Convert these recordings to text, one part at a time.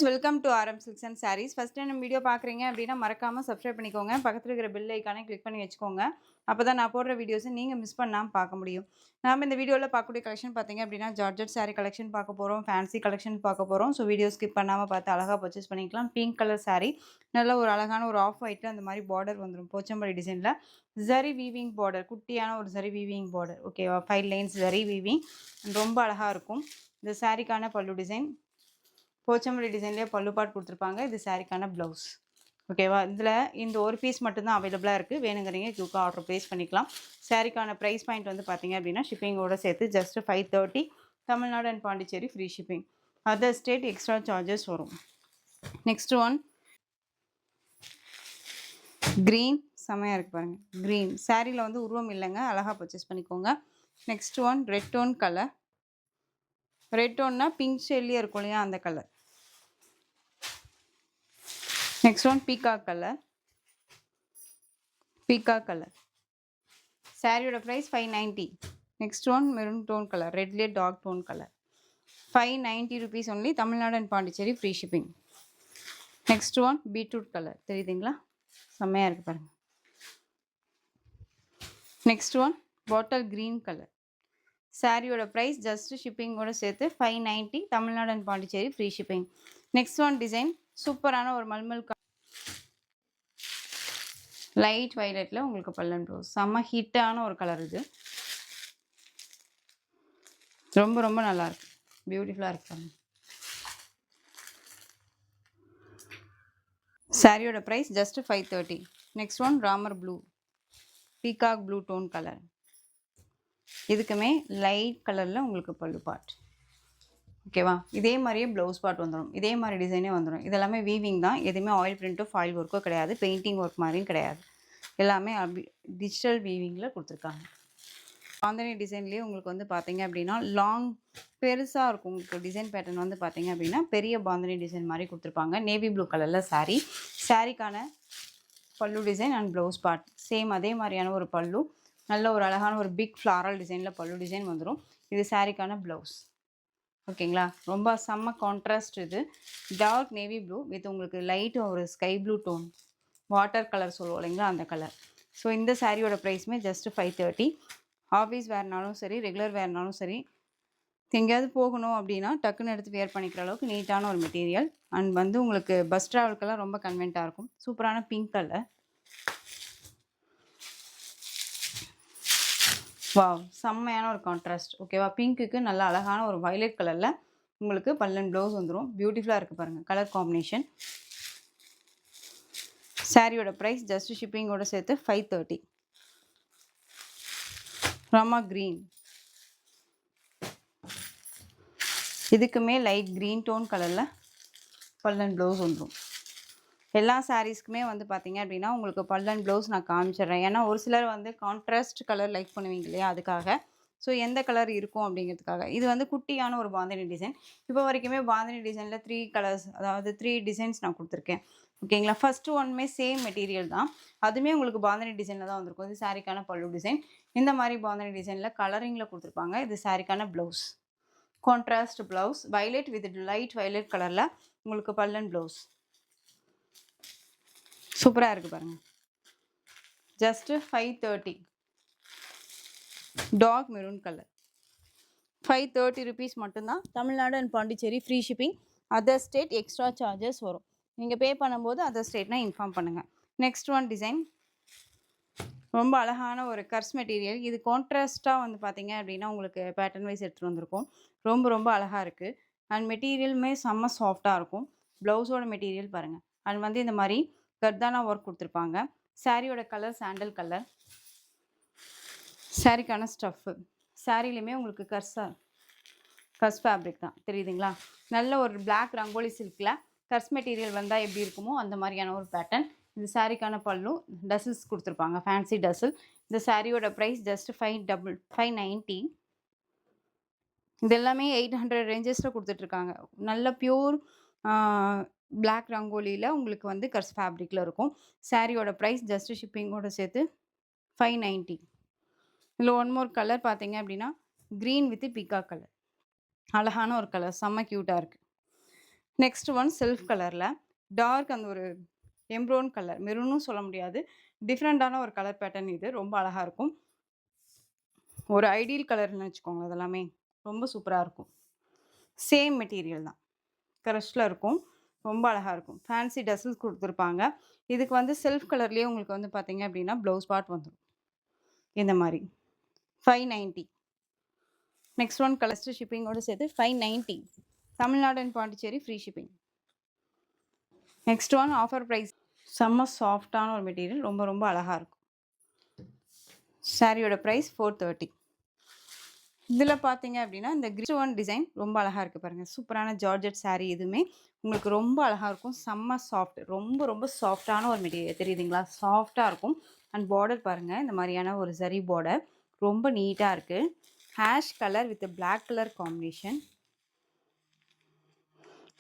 Welcome to RM silks and sarees. First time நம்ம video பார்க்குறீங்க அப்படின்னா மறக்காம சப்ஸ்கிரைப் பண்ணிக்கோங்க. பக்கத்துல இருக்கிற பெல் ஐக்கானை கிளிக் பண்ணி வச்சுக்கோங்க. அப்பதான் நான் போடுற வீடியோஸை நீங்க மிஸ் பண்ணாம பார்க்க முடியும். நாம இந்த வீடியோல பார்க்கக்கூடிய கலெக்ஷன் பார்த்தீங்க அப்படின்னா ஜார்ஜெட் சாரி கலெக்ஷன் பார்க்க போறோம். ஃபேன்சி கலெக்ஷன் பார்க்க போறோம். ஸோ வீடியோ ஸ்கிப் பண்ணாம பார்த்து அழகா பர்ச்சேஸ் பண்ணிக்கலாம். பிங்க் கலர் சாரி நல்ல ஒரு அழகான ஒரு ஆஃப் ஒயிட்ல அந்த மாதிரி பார்டர் வந்துடும். போச்சம்பள்ளி டிசைன்ல ஜரி வீவிங் பார்டர், குட்டியான ஒரு ஜரி வீவிங் பார்டர். ஓகேவா? 5 லைன்ஸ் ஜரி வீவிங் ரொம்ப அழகா இருக்கும். இந்த சாரிக்கான பல்லு டிசைன் போச்சம்பள்ளி டிசைன்லேயே பல்லு பாட் கொடுத்துருப்பாங்க. இது சாரிக்கான ப்ளவுஸ். ஓகேவா? இதில் இந்த ஒரு பீஸ் மட்டும்தான் அவைலபிளாக இருக்குது. வேணுங்கிறீங்க குயிக்காக ஆர்டர் ப்ளேஸ் பண்ணிக்கலாம். சாரிக்கான ப்ரைஸ் பாயிண்ட் வந்து பார்த்தீங்க அப்படின்னா ஷிப்பிங்கோட சேர்த்து just 530. Tamil Nadu and Pondicherry free shipping. Other state extra charges வரும். நெக்ஸ்ட் ஒன் க்ரீன் செம்மையாக இருக்குது பாருங்கள். க்ரீன் சாரியில் வந்து உருவம் இல்லைங்க, அழகாக பர்ச்சேஸ் பண்ணிக்கோங்க. Next one red tone colour. Red டோன்னா பிங்க் ஷேட்லேயே இருக்கும் இல்லையா, அந்த colour. Next one peacock colour. Peacock colour சாரியோட price 590. Next one maroon tone colour, ரெட்லேயே dark tone colour. 590 rupees only. Tamil Nadu and Pondicherry free shipping. Next one beetroot colour, தெரியுதுங்களா? செம்மையாக இருக்குது பாருங்கள். Next one bottle green colour. சாரியோட ப்ரைஸ் ஜஸ்ட் ஷிப்பிங்கோட சேர்த்து 590. Tamil Nadu and Pondicherry free shipping. Next one design சூப்பரான ஒரு மல்மல் லைட் வயலட்டில் உங்களுக்கு பல்லன் ப்ளவுஸ். செம்ம ஹிட்டான ஒரு கலர் இது. ரொம்ப ரொம்ப நல்லாயிருக்கு, பியூட்டிஃபுல்லாக இருக்கு. சாரியோட price just 530. Next one Ramar blue, peacock blue tone colour. இதுக்குமே லைட் கலரில் உங்களுக்கு பல்லு பாட். ஓகேவா? இதே மாதிரியே ப்ளவுஸ் பாட் வந்துடும். இதே மாதிரி டிசைனே வந்துடும். இதெல்லாமே வீவிங் தான். எதுவுமே ஆயில் பிரிண்ட்டோ ஃபாயில் ஒர்க்கோ கிடையாது. பெயிண்டிங் ஒர்க் மாதிரியும் கிடையாது. எல்லாமே டிஜிட்டல் வீவிங்கில் கொடுத்துருக்காங்க. பாந்தனி டிசைன்லேயே உங்களுக்கு வந்து பார்த்தீங்க அப்படின்னா லாங் பெருசாக இருக்கும். உங்களுக்கு டிசைன் பேட்டர்ன் வந்து பார்த்தீங்க அப்படின்னா பெரிய பாந்தனி டிசைன் மாதிரி கொடுத்துருப்பாங்க. நேவி ப்ளூ கலரில் சாரீ. சாரிக்கான பல்லு design and blouse part same அதே மாதிரியான ஒரு பல்லு. நல்ல ஒரு அழகான ஒரு பிக் ஃப்ளாரல் டிசைனில் பல்லு டிசைன் வந்துடும். இது சாரிக்கான ப்ளவுஸ். ஓகேங்களா? ரொம்ப செம்ம கான்ட்ராஸ்ட். இது டார்க் நேவி ப்ளூ வித் உங்களுக்கு லைட் ஒரு sky blue tone, water colour சொல்லுவோம் இல்லைங்களா, அந்த கலர். ஸோ இந்த சாரியோட ப்ரைஸுமே ஜஸ்ட் 530. ஆஃபீஸ் வேர்னாலும் சரி, ரெகுலர் வேர்னாலும் சரி, எங்கேயாவது போகணும் அப்படின்னா டக்குன்னு எடுத்து வேர் பண்ணிக்கிற அளவுக்கு நீட்டான ஒரு மெட்டீரியல். அண்ட் வந்து உங்களுக்கு பஸ் ட்ராவலுக்கெல்லாம் ரொம்ப கன்வென்ட்டாக இருக்கும். சூப்பரான பிங்க் கலர். வாவ், செம்மையான ஒரு கான்ட்ராஸ்ட். ஓகேவா? பிங்க்குக்கு நல்ல அழகான ஒரு வயலட் கலரில் உங்களுக்கு பல்லன் ப்ளவுஸ் வந்துடும். பியூட்டிஃபுல்லாக இருக்குது பாருங்கள் கலர் காம்பினேஷன். சாரியோட ப்ரைஸ் ஜஸ்ட் ஷிப்பிங்கோட சேர்த்து 530. ராமா க்ரீன். இதுக்குமே லைட் க்ரீன் டோன் கலரில் பல்லன் ப்ளவுஸ் வந்துடும். எல்லா சாரீஸ்க்குமே வந்து பார்த்தீங்க அப்படின்னா உங்களுக்கு பல்லன் ப்ளவுஸ் நான் காமிச்சிடுறேன். ஏன்னா ஒரு சிலர் வந்து கான்ட்ராஸ்ட் கலர் லைக் பண்ணுவீங்க இல்லையா, அதுக்காக. ஸோ எந்த கலர் இருக்கும் அப்படிங்கிறதுக்காக. இது வந்து குட்டியான ஒரு பாந்தினி டிசைன். இப்போ வரைக்குமே பாந்தினி டிசைனில் 3 கலர்ஸ், அதாவது 3 டிசைன்ஸ் நான் கொடுத்துருக்கேன். ஓகேங்களா? ஃபஸ்ட்டு ஒன்றுமே சேம் மெட்டீரியல் தான். அதுவுமே உங்களுக்கு பாந்தினி டிசைனில் தான் வந்திருக்கும். இது சாரிக்கான பல்லு டிசைன். இந்த மாதிரி பாந்தினி டிசைனில் கலரிங்கில் கொடுத்துருப்பாங்க. இது சாரிக்கான blouse. Contrast blouse violet with light violet கலரில் உங்களுக்கு பல்லன் ப்ளவுஸ். சூப்பராக இருக்குது பாருங்கள். Just 530. Dark maroon colour. 530 rupees மட்டும்தான். Tamil Nadu and Pondicherry free shipping. Other state extra charges வரும். நீங்கள் பே பண்ணும்போது அதர் ஸ்டேட்னா இன்ஃபார்ம் பண்ணுங்கள். நெக்ஸ்ட் ஒன் டிசைன் ரொம்ப அழகான ஒரு கர்ஸ் மெட்டீரியல். இது கான்ட்ராஸ்ட்டாக வந்து பார்த்தீங்க அப்படின்னா உங்களுக்கு பேட்டர்ன் வைஸ் எடுத்துகிட்டு வந்திருக்கும். ரொம்ப ரொம்ப அழகாக இருக்குது. அண்ட் மெட்டீரியலுமே செம்ம சாஃப்டாக இருக்கும். ப்ளவுஸோட மெட்டீரியல் பாருங்கள். அண்ட் வந்து இந்த மாதிரி கர்தானா ஒர்க் கொடுத்துருப்பாங்க. சாரியோட கலர் சாண்டல் கலர். சாரிக்கான ஸ்டஃப்பு. சாரிலையுமே உங்களுக்கு கர்ஸ் ஃபேப்ரிக் தான், தெரியுதுங்களா? நல்ல ஒரு பிளாக் ரங்கோலி சில்கில் கர்ஸ் மெட்டீரியல் வந்தால் எப்படி இருக்குமோ அந்த மாதிரியான ஒரு பேட்டர்ன். இது சாரிக்கான பல்லு. டசில்ஸ் கொடுத்துருப்பாங்க, ஃபேன்சி டசில். இந்த சாரியோட ப்ரைஸ் ஜஸ்ட் 590. இது எல்லாமே 800 ரேஞ்சஸில் கொடுத்துட்ருக்காங்க. நல்ல பியூர் பிளாக் ரங்கோலியில் உங்களுக்கு வந்து கர்ஸ் ஃபேப்ரிக்கில் இருக்கும். சாரியோட ப்ரைஸ் ஜஸ்ட் ஷிப்பிங்கோட சேர்த்து 590. இதில் ஒன் மோர் கலர் பார்த்தீங்க அப்படின்னா க்ரீன் வித் பீகாக் கலர். அழகான ஒரு கலர், செம்ம க்யூட்டாக இருக்குது. நெக்ஸ்ட் ஒன் செல்ஃப் கலரில் டார்க் அந்த ஒரு எம்ப்ரோன் கலர், மெரூனும் சொல்ல முடியாது, டிஃப்ரெண்ட்டான ஒரு கலர் பேட்டர்ன். இது ரொம்ப அழகாக இருக்கும். ஒரு ஐடியல் கலர்னு வச்சுக்கோங்க. அதெல்லாமே ரொம்ப சூப்பராக இருக்கும். சேம் மெட்டீரியல் தான், க்ரஷ்ல இருக்கும். ரொம்ப அழகாக இருக்கும். ஃபேன்சி டசல்ஸ் கொடுத்துருப்பாங்க. இதுக்கு வந்து செல்ஃப் கலர்லேயே உங்களுக்கு வந்து பார்த்தீங்க அப்படின்னா ப்ளவுஸ் பார்ட் வந்துடும் இந்த மாதிரி. 590. நெக்ஸ்ட் ஒன் கலர்ஸ்ட் ஷிப்பிங்கோடு சேர்த்து 590. Tamil Nadu and Pondicherry free shipping. Next one offer price. செம்ம சாஃப்டான ஒரு மெட்டீரியல், ரொம்ப ரொம்ப அழகாக இருக்கும். சாரியோட ப்ரைஸ் 430. இதில் பார்த்தீங்க அப்படின்னா இந்த கிரீன் ஒன் டிசைன் ரொம்ப அழகாக இருக்குது பாருங்கள். சூப்பரான ஜார்ஜெட் சாரீ. இதுவுமே உங்களுக்கு ரொம்ப அழகாக இருக்கும். செம்ம சாஃப்ட், ரொம்ப ரொம்ப சாஃப்டான ஒரு மெட்டீரியல். தெரியுதுங்களா? சாஃப்டாக இருக்கும். அண்ட் பார்டர் பாருங்கள், இந்த மாதிரியான ஒரு சரி பார்டர் ரொம்ப நீட்டாக இருக்குது. Ash colour with black colour combination.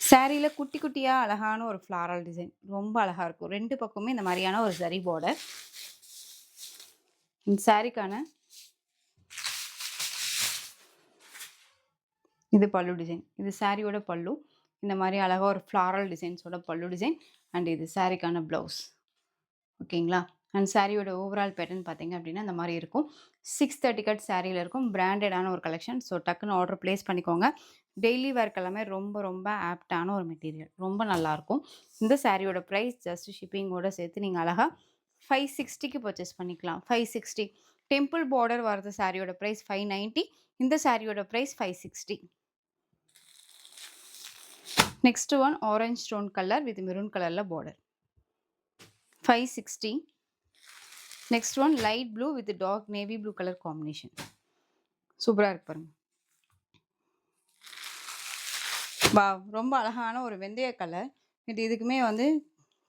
சாரியில் குட்டி குட்டியாக அழகான ஒரு ஃப்ளாரல் டிசைன் ரொம்ப அழகாக இருக்கும். ரெண்டு பக்கமே இந்த மாதிரியான ஒரு சரி பார்டர். இந்த சாரிக்கான இது பல்லு டிசைன். இது சாரியோட பல்லு. இந்த மாதிரி அழகாக ஒரு ஃப்ளாரல் டிசைன்ஸோட பல்லு டிசைன். அண்ட் இது சாரிக்கான ப்ளவுஸ். ஓகேங்களா? அண்ட் சாரியோட ஓவரால் பேட்டர்ன் பார்த்தீங்க அப்படின்னா இந்த மாதிரி இருக்கும். 630 கட் சாரியில் இருக்கும். பிராண்டடான ஒரு கலெக்ஷன். ஸோ டக்குன்னு ஆர்டர் ப்ளேஸ் பண்ணிக்கோங்க. டெய்லி வேர்க்கு எல்லாமே ரொம்ப ரொம்ப ஆப்டான ஒரு மெட்டீரியல், ரொம்ப நல்லாயிருக்கும். இந்த சாரியோட ப்ரைஸ் ஜஸ்ட் ஷிப்பிங்கோட சேர்த்து நீங்கள் அழகாக 560க்கு பர்ச்சேஸ் பண்ணிக்கலாம். 560. டெம்பிள் பார்டர் வரது சாரியோட ப்ரைஸ் 590. இந்த சாரியோட price 560. Next one orange stone colour with maroon கலரில் border 560. Next one light blue with dark navy blue colour combination. சூப்பராக இருக்கு பாருங்க. வா, ரொம்ப அழகான ஒரு வெந்தய கலர். இதுக்குமே வந்து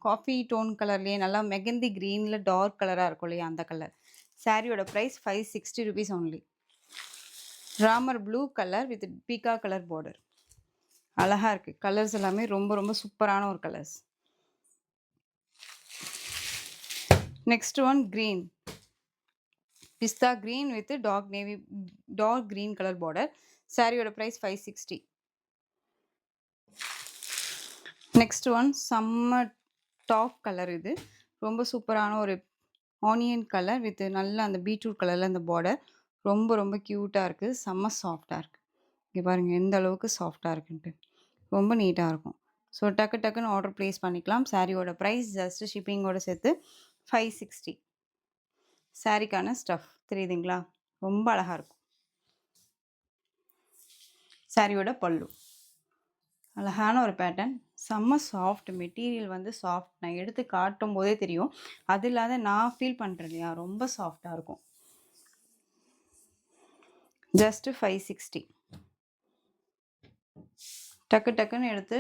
காஃபி டோன் கலர்லேயே நல்லா மெகந்தி க்ரீனில் டார்க் கலராக இருக்கும் இல்லையா, அந்த கலர். சாரியோட price 560 rupees only. Ramar blue colour with பீகா கலர் பார்டர். அழகாக இருக்குது. கலர்ஸ் எல்லாமே ரொம்ப ரொம்ப சூப்பரான ஒரு colours. Next one green, pista green with dark navy dark green colour border. சாரியோட ப்ரைஸ் 560. நெக்ஸ்ட் ஒன் செம்ம டாப் கலர். இது ரொம்ப சூப்பரான ஒரு ஆனியன் கலர் வித் நல்ல அந்த பீட்ரூட் கலரில் அந்த பார்டர் ரொம்ப ரொம்ப க்யூட்டாக இருக்குது. செம்ம சாஃப்டாக இருக்குது. இங்கே பாருங்கள் எந்த அளவுக்கு சாஃப்டாக இருக்குன்ட்டு. ரொம்ப நீட்டாக இருக்கும். ஸோ டக்குன்னு ஆர்டர் ப்ளேஸ் பண்ணிக்கலாம். சாரியோட ப்ரைஸ் ஜஸ்ட் ஷிப்பிங்கோட சேர்த்து 560. சாரிக்கான ஸ்டஃப் தெரியுதுங்களா? ரொம்ப அழகாக இருக்கும். சாரியோட பல்லு அழகான ஒரு பேட்டர்ன். செம்ம சாஃப்ட் மெட்டீரியல், வந்து சாஃப்ட். நான் எடுத்து காட்டும் போதே தெரியும். அது இல்லாத நான் ஃபீல் பண்ணுறேன் இல்லையா, ரொம்ப சாஃப்டாக இருக்கும். ஜஸ்ட்டு 560. டக்குன்னு எடுத்து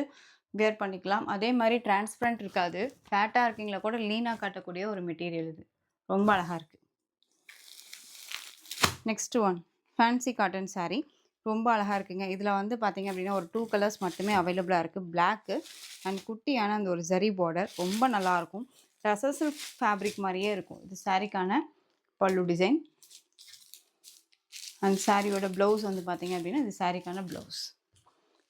வியர் பண்ணிக்கலாம். அதே மாதிரி டிரான்ஸ்பரண்ட் இருக்காது. ஃபேட்டாக இருக்கீங்களா கூட லீனாக காட்டக்கூடிய ஒரு மெட்டீரியல். இது ரொம்ப அழகாக இருக்குது. Next one fancy cotton sari. ரொம்ப அழகாக இருக்குங்க. இதில் வந்து பார்த்தீங்க அப்படின்னா ஒரு 2 கலர்ஸ் மட்டுமே அவைலபிளாக இருக்குது. பிளாக்கு அண்ட் குட்டியான அந்த ஒரு ஜரி பார்டர் ரொம்ப நல்லாயிருக்கும். ரசல் சில்க் ஃபேப்ரிக் மாதிரியே இருக்கும். இது சாரிக்கான பல்லு டிசைன். அண்ட் சாரியோட ப்ளவுஸ் வந்து பார்த்தீங்க அப்படின்னா இது சாரிக்கான ப்ளவுஸ்.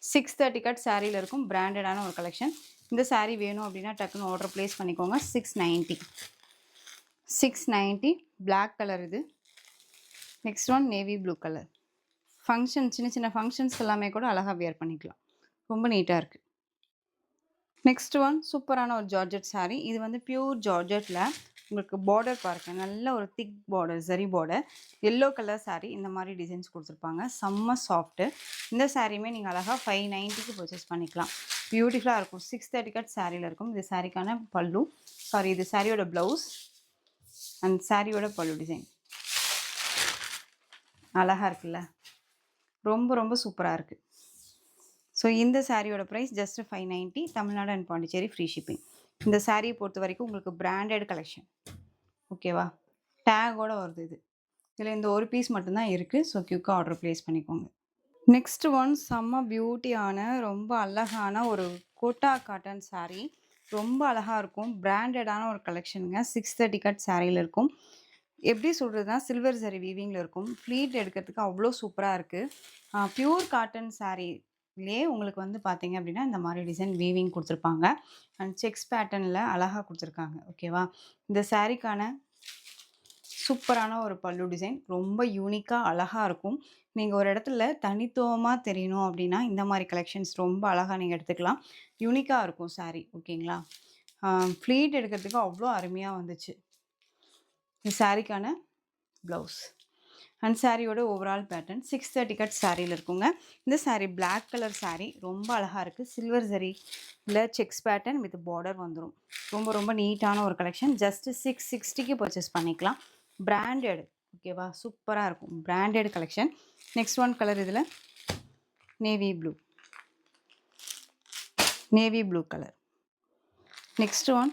630 கட் சாரியில் இருக்கும். பிராண்டடான ஒரு கலெக்ஷன். இந்த சாரீ வேணும் அப்படின்னா டக்குன்னு ஆர்டர் ப்ளேஸ் பண்ணிக்கோங்க. 690. 690 பிளாக் கலர் இது. Next one navy blue colour. Function, சின்ன ஃபங்க்ஷன்ஸ் எல்லாமே கூட அழகாக வியர் பண்ணிக்கலாம். ரொம்ப நீட்டாக இருக்குது. நெக்ஸ்ட் ஒன் சூப்பரான ஒரு ஜார்ஜெட் சாரீ. இது வந்து பியூர் ஜார்ஜெட்டில் உங்களுக்கு பார்டர் பாருங்க, நல்ல ஒரு திக் பார்டர், சரி பார்டர், எல்லோ கலர் சாரீ. இந்த மாதிரி டிசைன்ஸ் கொடுத்துருப்பாங்க. செம்ம சாஃப்ட்டு. இந்த சாரியுமே நீங்கள் அழகாக 590க்கு பர்ச்சேஸ் பண்ணிக்கலாம். பியூட்டிஃபுல்லாக இருக்கும். 630 கட் சாரியில் இருக்கும். இது சாரிக்கான பல்லு, சாரி இது சாரியோட ப்ளவுஸ் அண்ட் சாரியோட பல்லு டிசைன். அழகாக இருக்குல்ல, ரொம்ப ரொம்ப சூப்பராக இருக்குது. ஸோ இந்த சாரியோட price just 590. Tamil Nadu and Pondicherry free shipping. இந்த சாரியை பொறுத்த வரைக்கும் உங்களுக்கு பிராண்டட் கலெக்ஷன். ஓகேவா? டேகோட வருது இது. இதில் இந்த ஒரு பீஸ் மட்டும்தான் இருக்குது. ஸோ குயிக்காக ஆர்டர் ப்ளேஸ் பண்ணிக்கோங்க. நெக்ஸ்ட் ஒன் செம்ம பியூட்டியான ரொம்ப அழகான ஒரு கோட்டா காட்டன் சாரீ. ரொம்ப அழகாக இருக்கும். பிராண்டடான ஒரு கலெக்ஷனுங்க. 630 கட் சாரியில் இருக்கும். எப்படி சொல்கிறதுனா சில்வர் சரி வீவிங்கில் இருக்கும். ஃப்ளீட் எடுக்கிறதுக்கு அவ்வளோ சூப்பராக இருக்குது. Pure cotton sari. இதுலயே உங்களுக்கு வந்து பார்த்தீங்க அப்படின்னா, இந்த மாரி டிசைன் வீவிங் குடுத்துருப்பாங்க. அண்ட் செக்ஸ் பேட்டர்ன்ல அழகா குடுத்துருக்காங்க. ஓகேவா? இந்த சாரீக்கான சூப்பரான ஒரு பல்லு டிசைன். ரொம்ப யூனிக்கா அழகா இருக்கும். நீங்க ஒரு இடத்துல தனித்துவமா தெரியணும் அப்படின்னா, இந்த மாரி கலெக்ஷன்ஸ் ரொம்ப அழகா நீங்க எடுத்துக்கலாம். யூனிக்கா இருக்கும் சாரி. ஓகேங்களா? ஆ ஃப்ளீட் எடுக்கிறதுக்கு அவ்ளோ அருமையா வந்துச்சு. இந்த சாரிக்கான ப்ளவுஸ். அண்ட் சாரியோட ஓவரால் பேட்டர்ன் 630 கட் சாரியில இருக்குங்க. இந்த சாரி பிளாக் கலர் சாரி. ரொம்ப அழகா இருக்கு. சில்வர் ஜரில செக்ஸ் பேட்டர்ன் வித் பார்டர் வந்துரும். ரொம்ப ரொம்ப நீட்டான ஒரு கலெக்ஷன். ஜஸ்ட் 660க்கு பர்ச்சேஸ் பண்ணிக்கலாம். பிராண்டட். ஓகேவா? சூப்பரா இருக்கும். Branded collection. Next one colour இதுல navy blue. Navy blue colour. Next one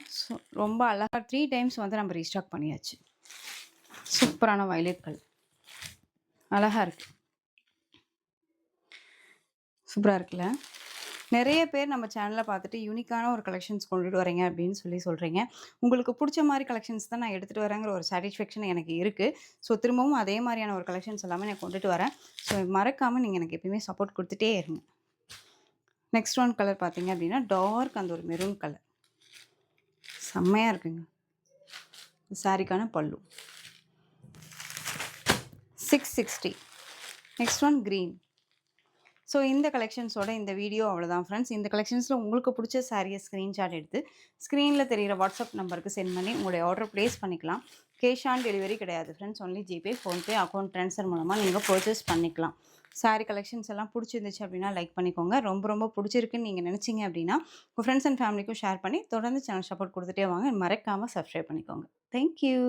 ரொம்ப அழகா 3 டைம்ஸ் வந்து நம்ம ரீஸ்டாக் பண்ணியாச்சு. சூப்பரான வயலட் கலர். அழகா இருக்கு. சூப்பரா இருக்குல்ல? நெறைய பேர் நம்ம சேனல பார்த்துட்டு யூனிக்கான ஒரு கலெக்ஷன்ஸ் கொண்டுட்டு வரீங்க அப்படின்னு சொல்றீங்க. உங்களுக்கு புடிச்ச மாரி கலெக்ஷன்ஸ் தான் நான் எடுத்துட்டு வரேங்கிற ஒரு சாட்டிஸ்ஃபேக்ஷன் எனக்கு இருக்கு. ஸோ திரும்பவும் அதே மாரியான ஒரு கலெக்ஷன்ஸ் எல்லாமே நான் கொண்டுட்டு வரேன். ஸோ மறக்காம நீங்க எனக்கு எப்பயுமே சப்போர்ட் குடுத்துட்டே இருங்க. நெக்ஸ்ட் ஒன் கலர் பார்த்தீங்க அப்படின்னா, டார்க் அந்த ஒரு மெரூன் கலர். செம்மையா இருக்குங்க. சாரிக்கான பல்லு. 660. Next one green. ஸோ இந்த கலெக்ஷன்ஸோட இந்த வீடியோ அவ்வளோதான் ஃப்ரெண்ட்ஸ். இந்த கலெக்ஷன்ஸில் உங்களுக்கு பிடிச்ச சாரியை ஸ்க்ரீன்ஷாட் எடுத்து ஸ்க்ரீனில் தெரிகிற வாட்ஸ்அப் நம்பருக்கு சென்ட் பண்ணி உங்களுடைய ஆர்டர் ப்ளேஸ் பண்ணிக்கலாம். கேஷ் ஆன் டெலிவரி கிடையாது friends. Only GPay, PhonePe, account transfer மூலமாக நீங்கள் பர்ச்சேஸ் பண்ணிக்கலாம். சாரி கலெக்ஷன்ஸ் எல்லாம் பிடிச்சிருந்துச்சு அப்படின்னா லைக் பண்ணிக்கோங்க. ரொம்ப ரொம்ப பிடிச்சிருக்குன்னு நீங்கள் நினச்சிங்க அப்படின்னா உங்கள் ஃப்ரெண்ட்ஸ் அண்ட் ஃபேமிலிக்கும் ஷேர் பண்ணி தொடர்ந்து சேனல் சப்போர்ட் கொடுத்துட்டே வாங்க. மறக்காமல் சப்ஸ்கிரைப் பண்ணிக்கோங்க. தேங்க்யூ.